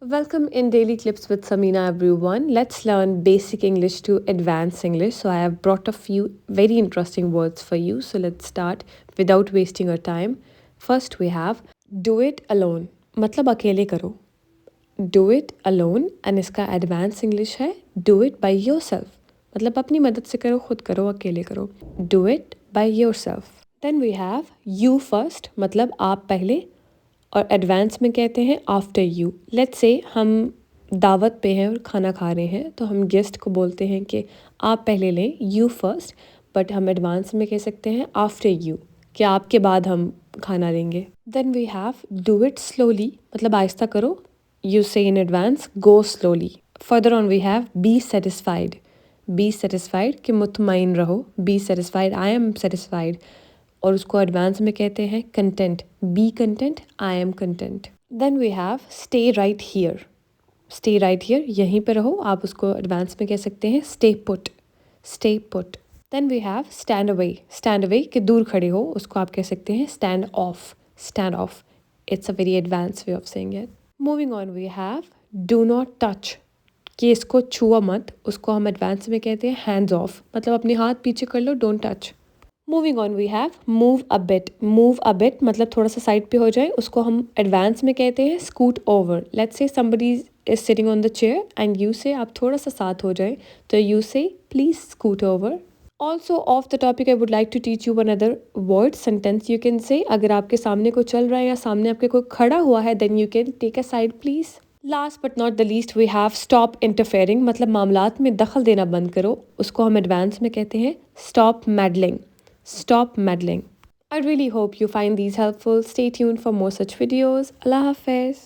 Welcome in Daily Clips with Samina, everyone. Let's learn basic English to advanced English. So, I have brought a few very interesting words for you. So, let's start without wasting our time. First, we have do it alone. मतलब अकेले करो. Do it alone and इसका advanced English है do it by yourself. मतलब अपनी मदद से करो, खुद करो, अकेले करो. Do it by yourself. Then we have you first. मतलब आप पहले. और एडवांस में कहते हैं आफ्टर यू. लेट्स से हम दावत पे हैं और खाना खा रहे हैं तो हम गेस्ट को बोलते हैं कि आप पहले लें, यू फर्स्ट. बट हम एडवांस में कह सकते हैं आफ्टर यू, कि आपके बाद हम खाना लेंगे. Then we have do it slowly. मतलब आहिस्ता करो. You say in advance go slowly. Further on we have be satisfied. Be satisfied कि मुतमईन रहो. Be satisfied, I am satisfied. और उसको एडवांस में कहते हैं content. Be content, I am content. Then we have stay right here. Stay right here, यहीं पे रहो. आप उसको एडवांस में कह सकते हैं stay put. Stay put. Then we have stand away. Stand away कि दूर खड़े हो, उसको आप कह सकते हैं stand off. Stand off. It's a very advance way of saying it. Moving on we have do not touch. कि इसको छुआ मत, उसको हम एडवांस में कहते हैं हैंड्स ऑफ. मतलब अपने हाथ पीछे कर लो, don't touch. Moving on we have move a bit. Move a bit मतलब थोड़ा सा साइड पे हो जाए, उसको हम एडवांस में कहते हैं scoot over. Let's say somebody is sitting on the chair and you से आप थोड़ा सा साथ हो जाए तो you say please scoot over. Also of the topic I would like to teach you one other word sentence. You can say अगर आपके सामने कोई चल रहा है या सामने आपके कोई खड़ा हुआ है then you can take a side please. Last but not the least we have stop interfering. मतलब मामलात में दखल देना बंद करो, उसको हम एडवांस में कहते हैं stop मैडलिंग. Stop meddling. I really hope you find these helpful. Stay tuned for more such videos. Allah Hafiz.